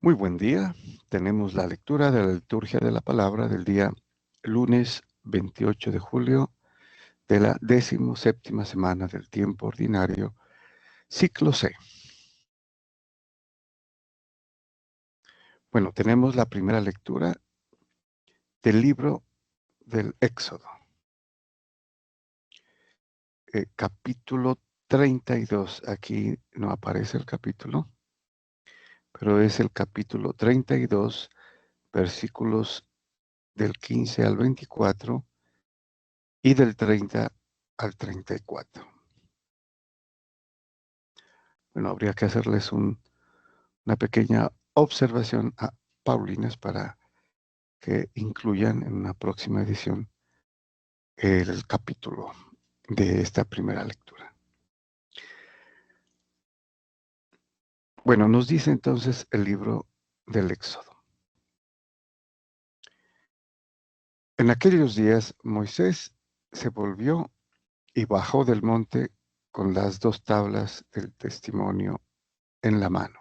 Muy buen día. Tenemos la lectura de la liturgia de la palabra del día lunes 28 de julio de la 17ª semana del tiempo ordinario, ciclo C. Bueno, tenemos la primera lectura del libro del Éxodo, capítulo 32. Aquí no aparece el capítulo, pero es el capítulo 32, versículos del 15 al 24 y del 30 al 34. Bueno, habría que hacerles una pequeña observación a Paulinas para que incluyan en una próxima edición el capítulo de esta primera lectura. Bueno, nos dice entonces el libro del Éxodo. En aquellos días Moisés se volvió y bajó del monte con las 2 tablas del testimonio en la mano.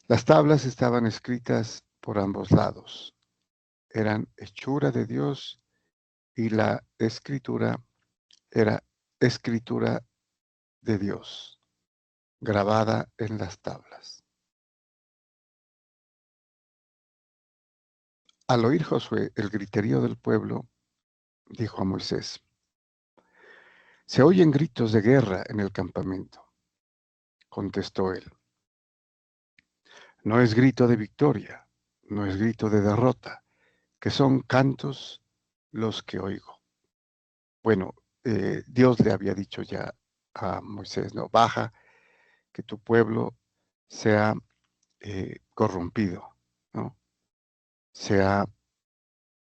Las tablas estaban escritas por ambos lados. Eran hechura de Dios y la escritura era escritura de Dios, grabada en las tablas. Al oír Josué el griterío del pueblo, dijo a Moisés: Se oyen gritos de guerra en el campamento. Contestó él: No es grito de victoria, no es grito de derrota, que son cantos los que oigo. Bueno, Dios le había dicho ya a Moisés: no, baja, que tu pueblo sea corrompido, ¿no? Se ha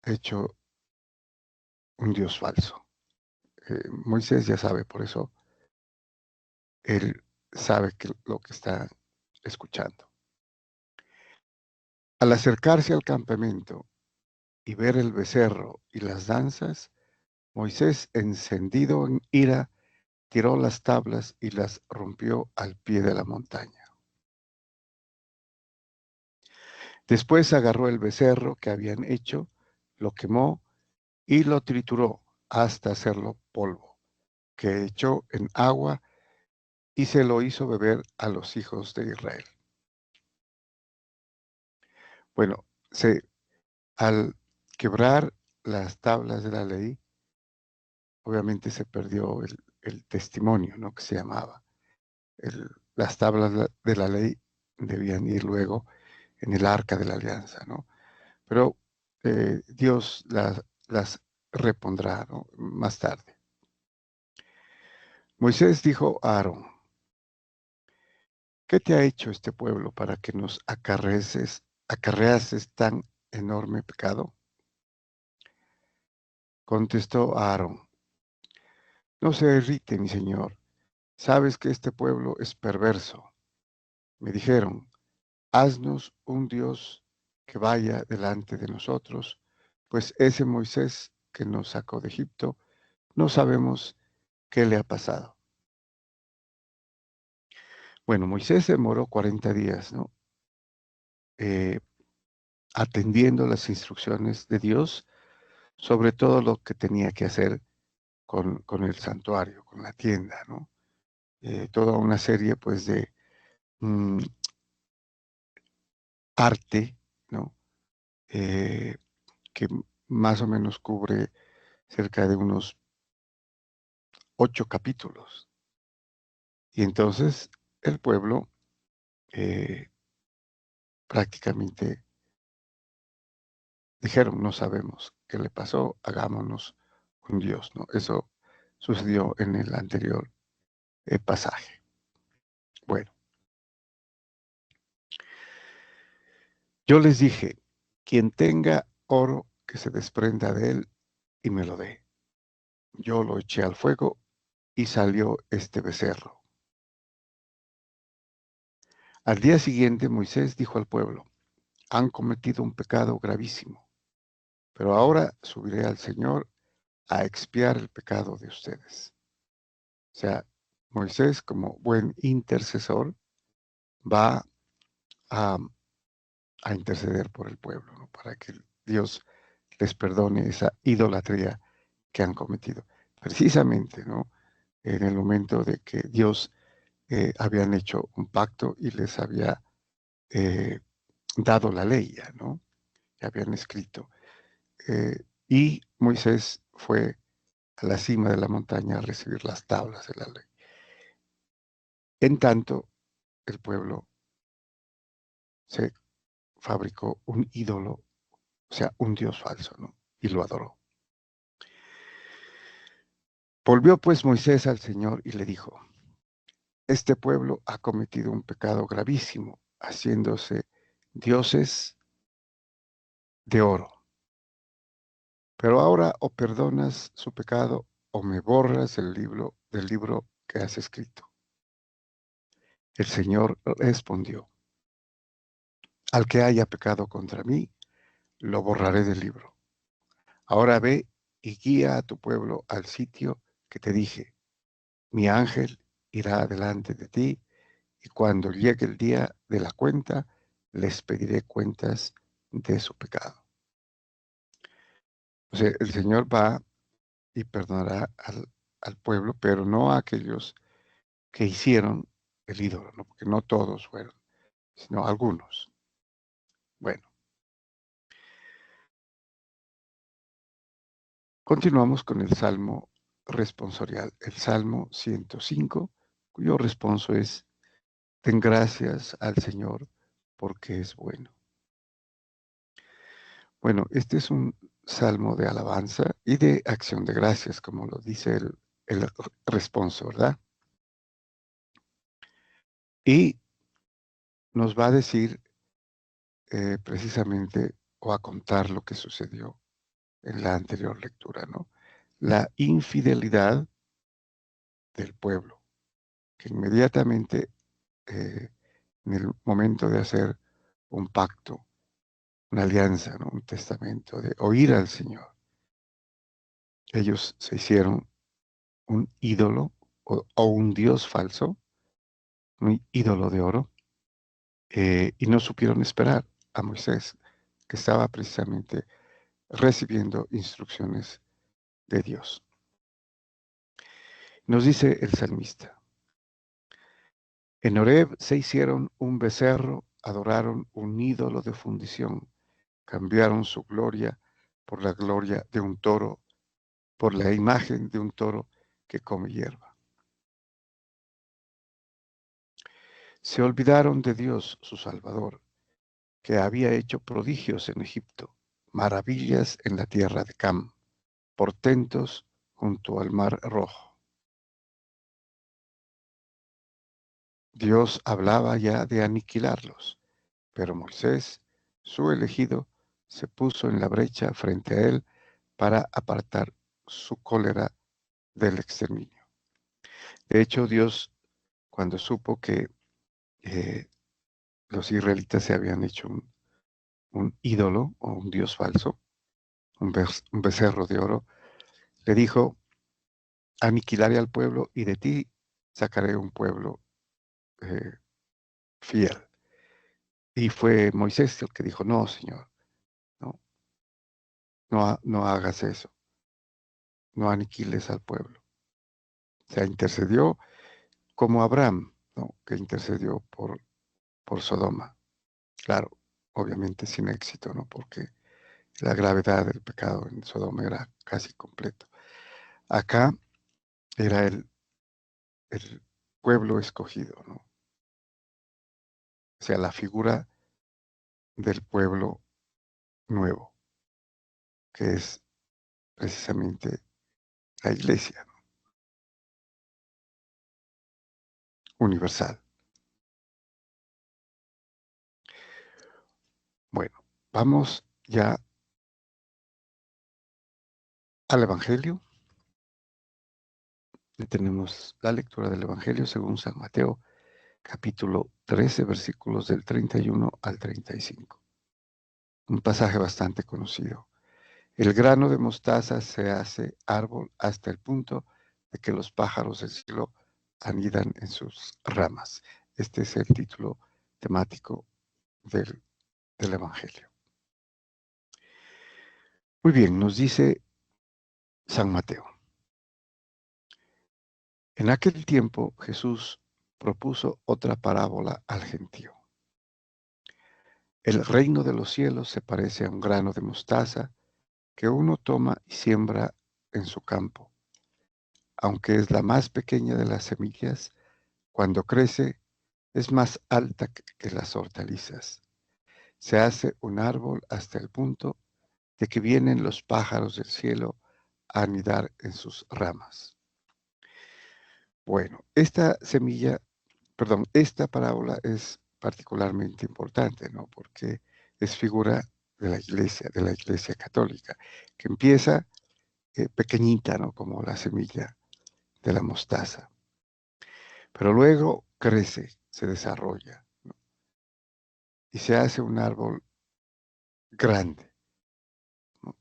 hecho un Dios falso. Moisés ya sabe, por eso él sabe lo que está escuchando. Al acercarse al campamento y ver el becerro y las danzas, Moisés, encendido en ira, tiró las tablas y las rompió al pie de la montaña. Después agarró el becerro que habían hecho, lo quemó y lo trituró hasta hacerlo polvo, que echó en agua y se lo hizo beber a los hijos de Israel. Bueno, al quebrar las tablas de la ley, obviamente se perdió el testimonio, ¿no? Que se llamaba. Las tablas de la ley debían ir luego en el arca de la alianza, ¿no? Pero Dios las repondrá, ¿no? Más tarde. Moisés dijo a Aarón: ¿Qué te ha hecho este pueblo para que nos acarreases tan enorme pecado? Contestó Aarón: No se irrite, mi señor. Sabes que este pueblo es perverso. Me dijeron: Haznos un Dios que vaya delante de nosotros, pues ese Moisés que nos sacó de Egipto, no sabemos qué le ha pasado. Bueno, Moisés demoró 40 días, ¿no? Eh, atendiendo las instrucciones de Dios sobre todo lo que tenía que hacer con el santuario, con la tienda, ¿no? Toda una serie, pues, de mm, arte, ¿no? Eh, que más o menos cubre cerca de unos 8 capítulos. Y entonces el pueblo eh, prácticamente dijeron: no sabemos qué le pasó, hagámonos un Dios, ¿no? Eso sucedió en el anterior pasaje. Bueno, yo les dije: quien tenga oro, que se desprenda de él y me lo dé. Yo lo eché al fuego y salió este becerro. Al día siguiente Moisés dijo al pueblo: han cometido un pecado gravísimo, pero ahora subiré al Señor a expiar el pecado de ustedes. O sea, Moisés, como buen intercesor, va a, a interceder por el pueblo, ¿no? Para que Dios les perdone esa idolatría que han cometido. Precisamente, ¿no? En el momento de que Dios habían hecho un pacto y les había eh, dado la ley, ya, ¿no? Ya habían escrito. Y Moisés fue a la cima de la montaña a recibir las tablas de la ley. En tanto, el pueblo se fabricó un ídolo, o sea, un dios falso, ¿no? Y lo adoró. Volvió pues Moisés al Señor y le dijo, este pueblo ha cometido un pecado gravísimo, haciéndose dioses de oro. Pero ahora o perdonas su pecado o me borras del libro que has escrito. El Señor respondió, al que haya pecado contra mí, lo borraré del libro. Ahora ve y guía a tu pueblo al sitio que te dije. Mi ángel irá delante de ti y cuando llegue el día de la cuenta, les pediré cuentas de su pecado. O sea, el Señor va y perdonará al pueblo, pero no a aquellos que hicieron el ídolo, ¿no? Porque no todos fueron, sino algunos. Bueno, continuamos con el Salmo responsorial, el Salmo 105, cuyo responso es, den gracias al Señor porque es bueno. Bueno, este es un salmo de alabanza y de acción de gracias, como lo dice el responso, ¿verdad? Y nos va a decir precisamente o a contar lo que sucedió en la anterior lectura, ¿no? La infidelidad del pueblo, que inmediatamente en el momento de hacer un pacto, una alianza, ¿no? Un testamento, de oír al Señor, ellos se hicieron un ídolo o un dios falso, un ídolo de oro, y no supieron esperar a Moisés, que estaba precisamente recibiendo instrucciones de Dios. Nos dice el salmista, en Horeb se hicieron un becerro, adoraron un ídolo de fundición, cambiaron su gloria por la gloria de un toro, por la imagen de un toro que come hierba. Se olvidaron de Dios, su Salvador, que había hecho prodigios en Egipto, maravillas en la tierra de Cam, portentos junto al mar rojo. Dios hablaba ya de aniquilarlos, pero Moisés, su elegido, se puso en la brecha frente a él para apartar su cólera del exterminio. De hecho, Dios, cuando supo que eh, los israelitas se habían hecho un ídolo o un dios falso, un becerro de oro, le dijo, aniquilaré al pueblo y de ti sacaré un pueblo eh, fiel. Y fue Moisés el que dijo, no, Señor, no, no hagas eso, no aniquiles al pueblo. O sea, intercedió como Abraham, ¿no? Que intercedió por Sodoma. Claro, obviamente sin éxito, ¿no? Porque la gravedad del pecado en Sodoma era casi completo. Acá era el pueblo escogido, ¿no? O sea, la figura del pueblo nuevo, que es precisamente la iglesia, ¿no? Universal. Bueno, vamos ya al Evangelio. Y tenemos la lectura del Evangelio según San Mateo, capítulo 13, versículos del 31 al 35. Un pasaje bastante conocido. El grano de mostaza se hace árbol hasta el punto de que los pájaros del cielo anidan en sus ramas. Este es el título temático del Evangelio. Muy bien, nos dice San Mateo. En aquel tiempo Jesús propuso otra parábola al gentío. El reino de los cielos se parece a un grano de mostaza que uno toma y siembra en su campo. Aunque es la más pequeña de las semillas, cuando crece es más alta que las hortalizas. Se hace un árbol hasta el punto de que vienen los pájaros del cielo a anidar en sus ramas. Bueno, esta parábola es particularmente importante, ¿no? Porque es figura de la iglesia católica, que empieza pequeñita, ¿no? Como la semilla de la mostaza. Pero luego crece, se desarrolla, ¿no? Y se hace un árbol grande, ¿no?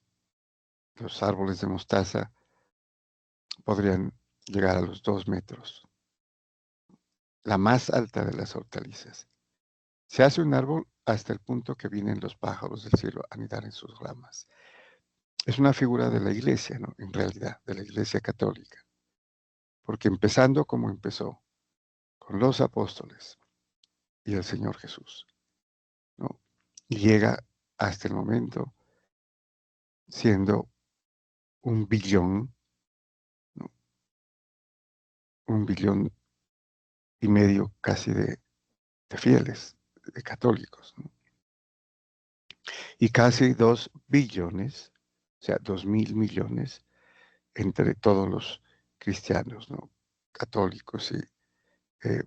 Los árboles de mostaza podrían llegar a los 2 metros, la más alta de las hortalizas. Se hace un árbol hasta el punto que vienen los pájaros del cielo a anidar en sus ramas. Es una figura de la iglesia, ¿no? En realidad, de la iglesia católica. Porque empezando como empezó, con los apóstoles y el Señor Jesús, ¿no? Y llega hasta el momento siendo 1 billón, ¿no? 1,5 billones casi de fieles, de católicos, ¿no? Y casi 2 billones, o sea, 2,000 millones entre todos los cristianos, ¿no? Católicos y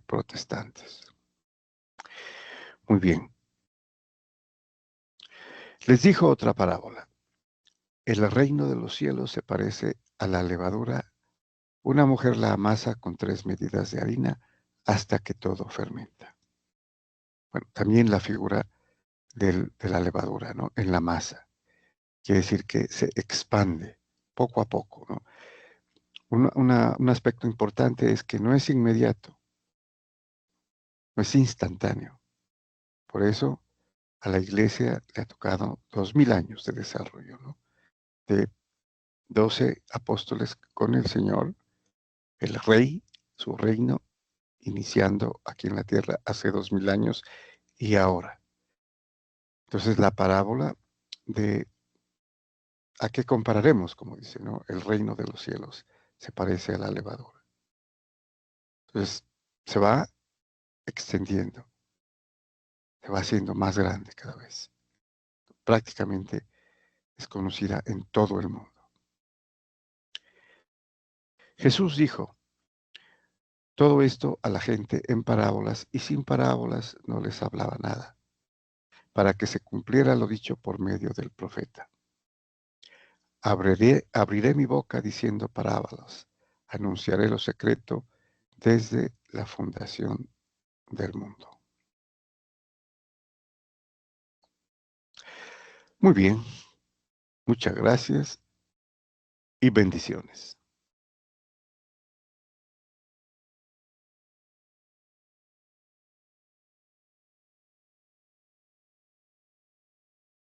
protestantes. Muy bien. Les dijo otra parábola. El reino de los cielos se parece a la levadura. Una mujer la amasa con 3 medidas de harina hasta que todo fermenta. Bueno, también la figura de la levadura, ¿no? En la masa. Quiere decir que se expande poco a poco, ¿no? Un aspecto importante es que no es inmediato, no es instantáneo. Por eso a la iglesia le ha tocado 2000 años de desarrollo, ¿no? De 12 apóstoles con el Señor, el Rey, su reino, iniciando aquí en la tierra hace 2000 años y ahora. Entonces la parábola de ¿a qué compararemos? Como dice, ¿no? El reino de los cielos se parece a la levadura. Entonces se va extendiendo, se va haciendo más grande cada vez. Prácticamente es conocida en todo el mundo. Jesús dijo todo esto a la gente en parábolas y sin parábolas no les hablaba nada, para que se cumpliera lo dicho por medio del profeta. Abriré mi boca diciendo parábolas, anunciaré lo secreto desde la fundación del mundo. Muy bien, muchas gracias y bendiciones.